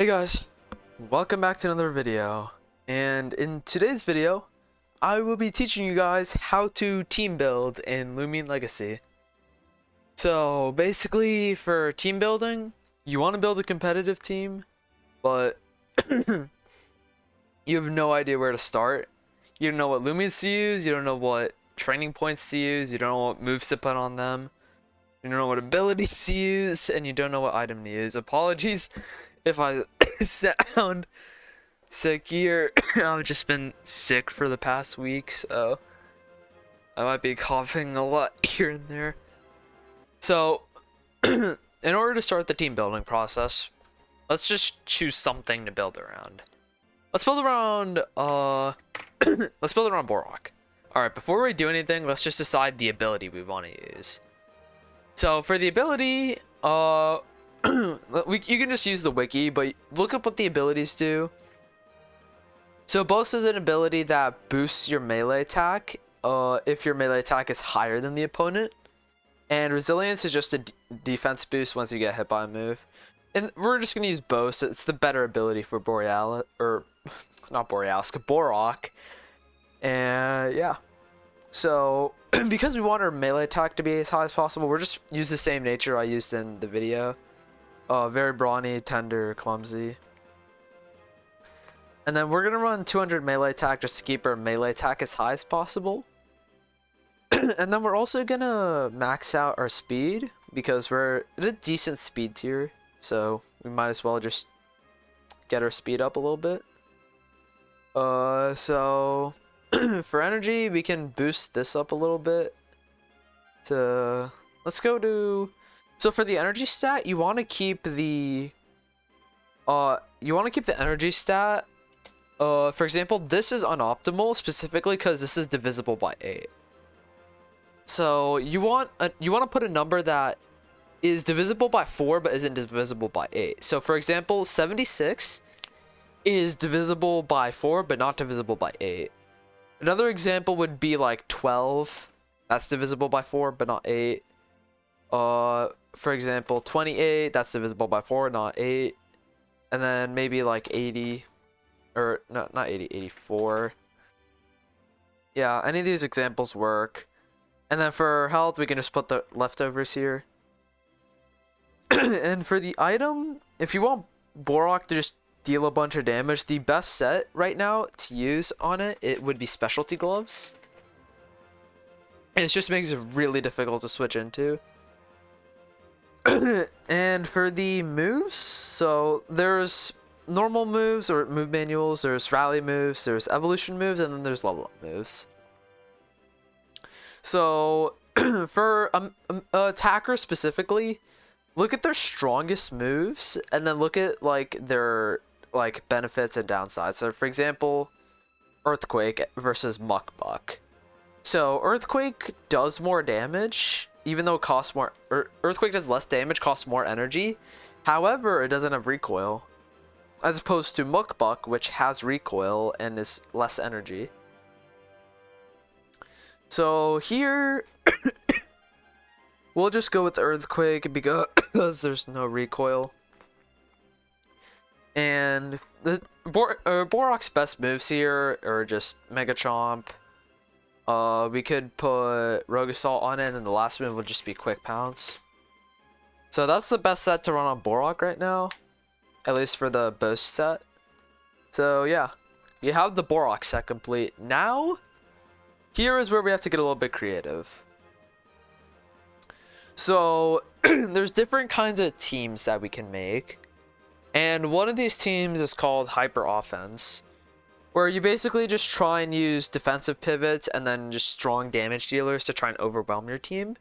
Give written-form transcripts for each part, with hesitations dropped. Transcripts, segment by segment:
Hey guys, welcome back to another video, and in today's video I will be teaching you guys how to team build in Loomian Legacy. So basically, for team building, you want to build a competitive team, but you have no idea where to start. You don't know what Loomians to use, you don't know what training points to use, you don't know what moves to put on them, you don't know what abilities to use, and you don't know what item to use. Apologies if I sound sick here. I've just been sick for the past week, so I might be coughing a lot here and there. So in order to start the team building process, let's just choose something to build around. Let's build around let's build around Boarrok. Alright, before we do anything, let's just decide the ability we want to use. So for the ability, you can just use the wiki, but look up what the abilities do. So Boast is an ability that boosts your melee attack if your melee attack is higher than the opponent, and Resilience is just a defense boost once you get hit by a move. And we're just gonna use Boast. It's the better ability for Borealis, or not Borealis, Boarrok. And yeah, so because we want our melee attack to be as high as possible, we're just use the same nature I used in the video. Very brawny, tender, clumsy. And then we're gonna run 200 melee attack just to keep our melee attack as high as possible. And then we're also gonna max out our speed because we're at a decent speed tier, so we might as well just get our speed up a little bit. So for energy, we can boost this up a little bit. Let's go to. So for the energy stat, you want to keep the energy stat. For example, this is unoptimal specifically because this is divisible by 8. So you want to put a number that is divisible by 4 but isn't divisible by 8. So for example, 76 is divisible by 4 but not divisible by 8. Another example would be like 12. That's divisible by 4 but not 8. For example, 28, that's divisible by 4, not 8. And then maybe like 80, or not 80, 84. Yeah, any of these examples work. And then for health, we can just put the leftovers here. And for the item, if you want Boarrok to just deal a bunch of damage, the best set right now to use on it would be Specialty Gloves. And it just makes it really difficult to switch into. And for the moves, so there's normal moves or move manuals, there's rally moves, there's evolution moves, and then there's level up moves. So for attackers specifically, look at their strongest moves and then look at like their benefits and downsides. So for example, Earthquake versus Muck Buck. So Earthquake does more damage, even though it costs more. Earthquake does less damage, costs more energy. However, it doesn't have recoil, as opposed to Muck Buck, which has recoil and is less energy. So here, we'll just go with Earthquake because there's no recoil. And the Boarrok's best moves here are just Mega Chomp. We could put Rogue Assault on it, and then the last move would just be Quick Pounce. So that's the best set to run on Boarrok right now, at least for the Boast set. So yeah, you have the Boarrok set complete. Now, here is where we have to get a little bit creative. So there's different kinds of teams that we can make, and one of these teams is called Hyper Offense, where you basically just try and use defensive pivots and then just strong damage dealers to try and overwhelm your team.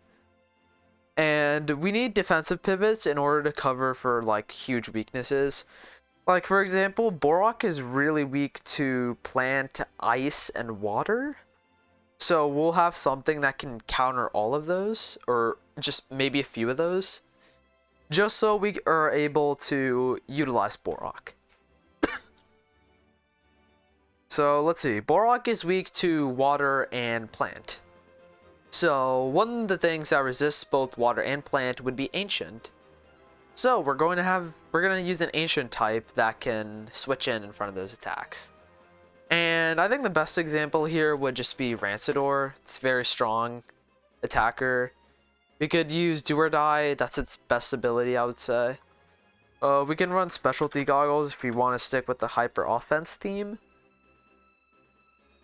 And we need defensive pivots in order to cover for like huge weaknesses. Like for example, Boarrok is really weak to plant, ice, and water. So we'll have something that can counter all of those, or just maybe a few of those, just so we are able to utilize Boarrok. So let's see, Boarrok is weak to water and plant. So one of the things that resists both water and plant would be Ancient. So we're going to use an ancient type that can switch in front of those attacks. And I think the best example here would just be Rancidor. It's a very strong attacker. We could use Do or Die. That's its best ability, I would say. We can run specialty goggles if we want to stick with the hyper offense theme.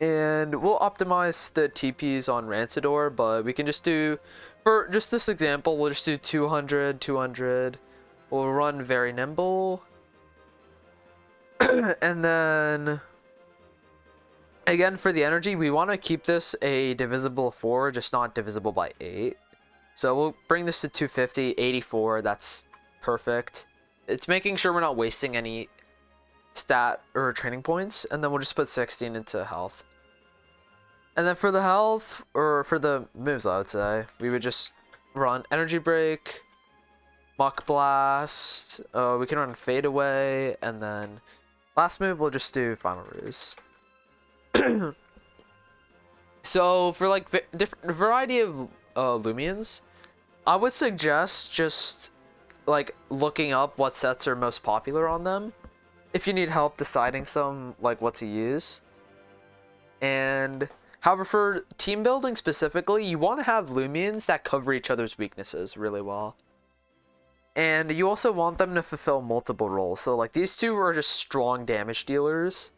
And we'll optimize the TPs on Rancidor, but we can just do, for just this example, we'll just do 200, 200. We'll run very nimble. And then, again, for the energy, we want to keep this a divisible 4, just not divisible by 8. So we'll bring this to 250, 84, that's perfect. It's making sure we're not wasting any stat or training points, and then we'll just put 16 into health. And then for the health, or for the moves, I would say, we would just run Energy Break, Muck Blast, we can run Fade Away, and then last move we'll just do Final Ruse. So for like different variety of Loomians, I would suggest just like looking up what sets are most popular on them if you need help deciding some like what to use. And however, for team building specifically, you want to have Loomians that cover each other's weaknesses really well. And you also want them to fulfill multiple roles. So like these two are just strong damage dealers.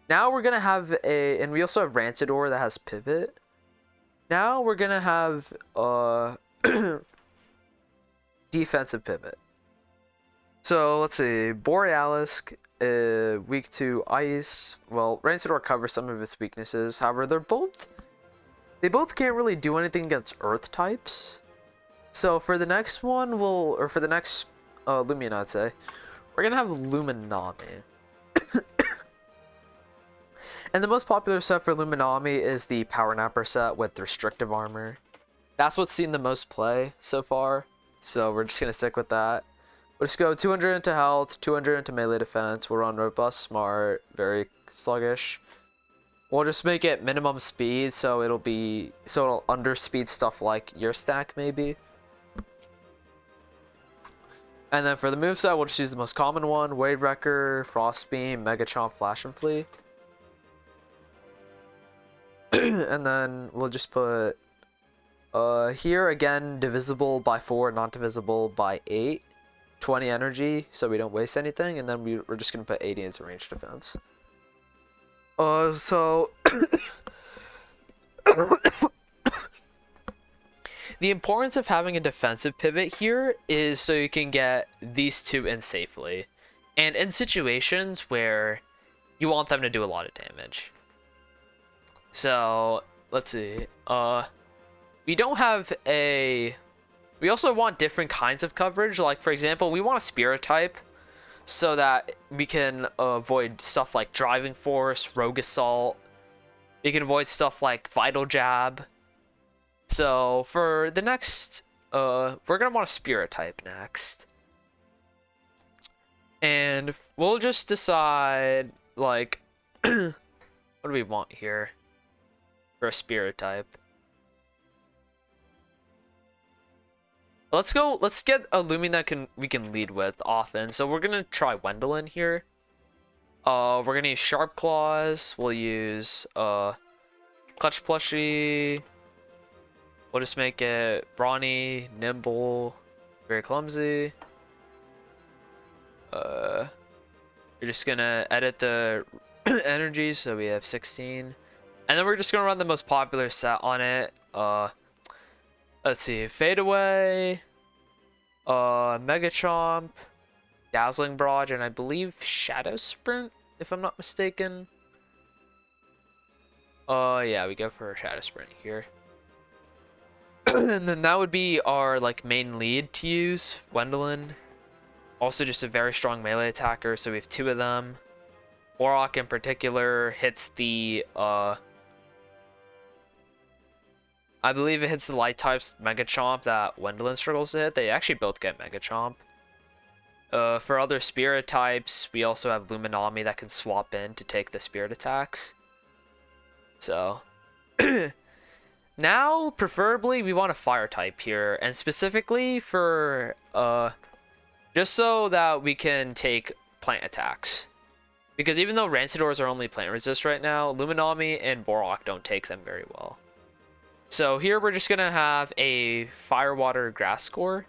Now we're gonna have and we also have Rancidor that has pivot. Now we're gonna have defensive pivot. So let's see, Borealis, weak to ice. Well, Rancidor covers some of its weaknesses. However, they both can't really do anything against earth types. So for the next one, for the next Loomian, I'd say, we're gonna have Luminami. And the most popular set for Luminami is the Power Napper set with restrictive armor. That's what's seen the most play so far. So we're just gonna stick with that. We'll just go 200 into health, 200 into melee defense. We'll run robust, smart, very sluggish. We'll just make it minimum speed, so it'll underspeed stuff like your stack maybe. And then for the moveset, we'll just use the most common one: Wave Wrecker, Frost Beam, Mega Chomp, Flash and Flee. And then we'll just put here again, divisible by 4, not divisible by 8. 20 energy, so we don't waste anything, and then we're just gonna put 80 into range defense. So the importance of having a defensive pivot here is so you can get these two in safely, and in situations where you want them to do a lot of damage. So let's see. We also want different kinds of coverage. Like for example, we want a Spirit type so that we can avoid stuff like Driving Force, Rogue Assault. We can avoid stuff like Vital Jab. So for the next, we're gonna want a Spirit type next. And we'll just decide like, what do we want here for a Spirit type? Let's get a Loomian that we can lead with often. So we're gonna try Wendelin here. We're gonna use Sharp Claws. We'll use Clutch Plushie. We'll just make it brawny, nimble, very clumsy. We're just gonna edit the energy so we have 16, and then we're just gonna run the most popular set on it. Let's see, Fade Away, Mega Chomp, Dazzling Barrage, and I believe Shadow Sprint, if I'm not mistaken. Yeah, we go for Shadow Sprint here. And then that would be our like main lead to use, Wendelin. Also just a very strong melee attacker, so we have 2 of them. Boarrok in particular hits the I believe it hits the light types Mega Chomp that Wendelin struggles to hit. They actually both get Mega Chomp. For other Spirit types, we also have Luminami that can swap in to take the Spirit attacks. So, now, preferably, we want a Fire type here. And specifically for just so that we can take plant attacks. Because even though Rancidors are only plant resist right now, Luminami and Boarrok don't take them very well. So here we're just going to have a Fire, Water, Grass core,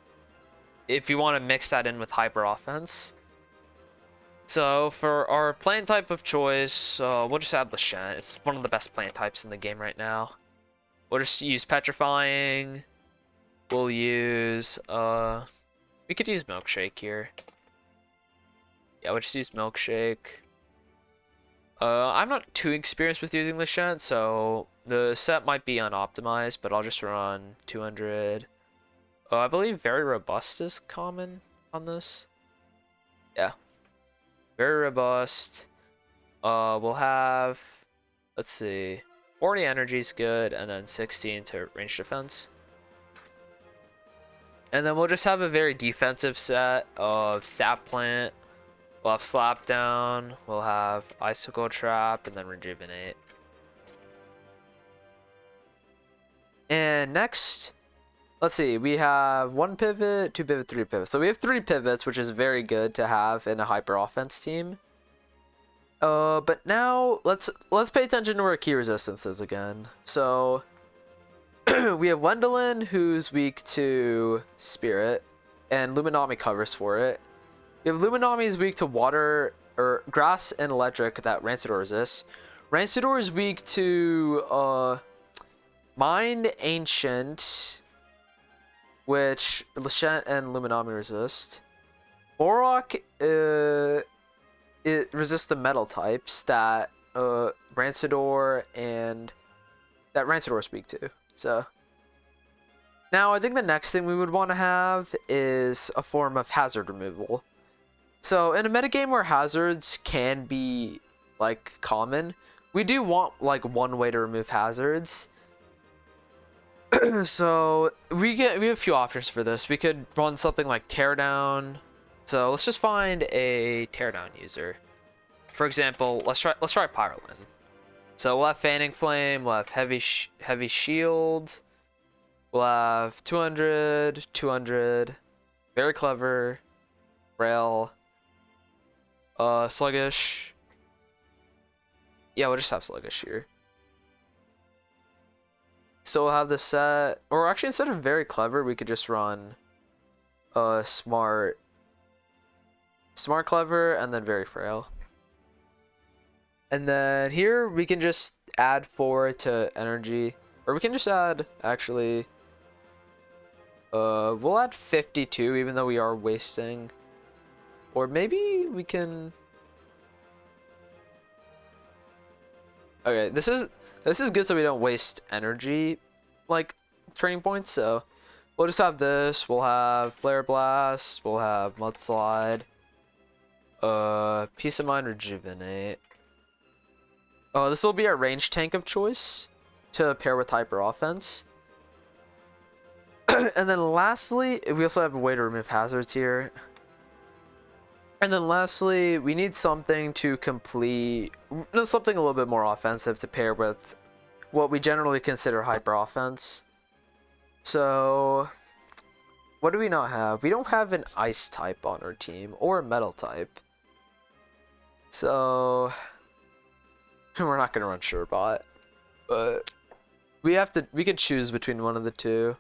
if you want to mix that in with Hyper Offense. So for our plant type of choice, we'll just add Lashent. It's one of the best plant types in the game right now. We'll just use Petrifying. We'll use, we could use Milkshake here. Yeah, we'll just use Milkshake. I'm not too experienced with using Lashent, so the set might be unoptimized, but I'll just run 200. I believe Very Robust is common on this. Yeah. Very Robust. We'll have, let's see, 40 energy is good, and then 16 to range defense. And then we'll just have a very defensive set of Sap Plant. We'll have Slap Down, we'll have Icicle Trap, and then Rejuvenate. And next, let's see, we have 1 pivot, 2 pivot, 3 pivot. So we have 3 pivots, which is very good to have in a hyper offense team. But now let's pay attention to our key resistances again. So we have Wendelin, who's weak to Spirit, and Luminami covers for it. We have Luminami is weak to water or grass and electric that Rancidor resists. Rancidor is weak to Mind Ancient, which Lashent and Luminami resist. Boarrok it resists the metal types that Rancidor is weak to. So now I think the next thing we would want to have is a form of hazard removal. So in a metagame where hazards can be like common, we do want like one way to remove hazards. So we have a few options for this. We could run something like Teardown. So let's just find a Teardown user. For example, let's try Pyrolin. So we'll have Fanning Flame, we'll have Heavy Shield, we'll have 200, 200, Very Clever, Rail, Sluggish. Yeah, we'll just have Sluggish here. So we'll have the set, or actually instead of Very Clever, we could just run Smart Clever, and then Very Frail. And then here we can just add 4 to energy, or we can just add, actually, we'll add 52 even though we are wasting. Or maybe we can... Okay, this is good so we don't waste energy, like, training points, so we'll just have this. We'll have Flare Blast, we'll have Mudslide, Peace of Mind, Rejuvenate. This will be our range tank of choice to pair with Hyper Offense. And then lastly, we also have a way to remove hazards here. And then lastly, we need something to complete, something a little bit more offensive to pair with what we generally consider Hyper Offense. So, what do we not have? We don't have an Ice type on our team, or a Metal type. So, we're not going to run Surebot, but we could choose between one of the two.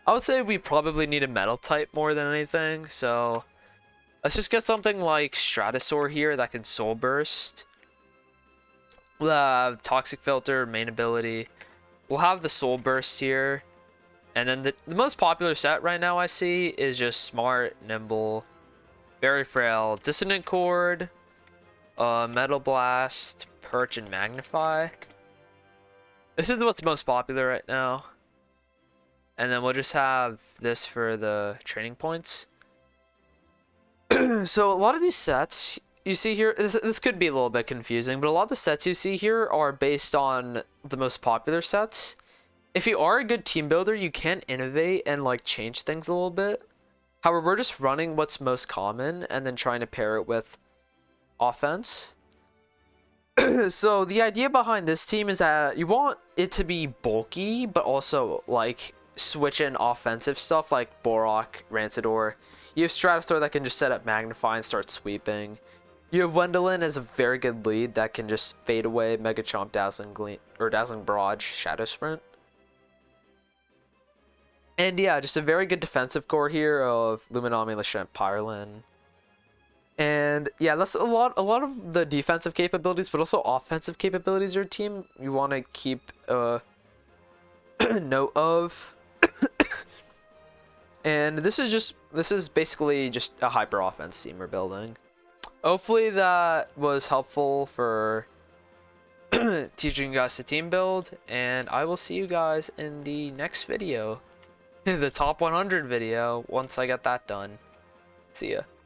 I would say we probably need a Metal type more than anything, so let's just get something like Stratosaur here that can Soul Burst. We'll have Toxic Filter, main ability. We'll have the Soul Burst here. And then the most popular set right now I see is just Smart, Nimble, Very Frail, Dissonant Chord, Metal Blast, Perch, and Magnify. This is what's most popular right now. And then we'll just have this for the training points. So a lot of these sets you see here, this could be a little bit confusing, but a lot of the sets you see here are based on the most popular sets. If you are a good team builder, you can innovate and like change things a little bit. However, we're just running what's most common and then trying to pair it with offense. So the idea behind this team is that you want it to be bulky, but also like switch in offensive stuff like Boarrok, Rancidor. You have Stratosaur that can just set up Magnify and start sweeping. You have Wendelin as a very good lead that can just fade away Mega Chomp, Dazzling Gleam, or Dazzling Barrage, Shadow Sprint. And yeah, just a very good defensive core here of Luminami, Lachette, Pyrelin. And yeah, that's a lot of the defensive capabilities, but also offensive capabilities of your team you want to keep note of. And this is basically just a hyper offense team we're building. Hopefully that was helpful for teaching you guys to team build, and I will see you guys in the next video, the top 100 video, once I get that done. See ya.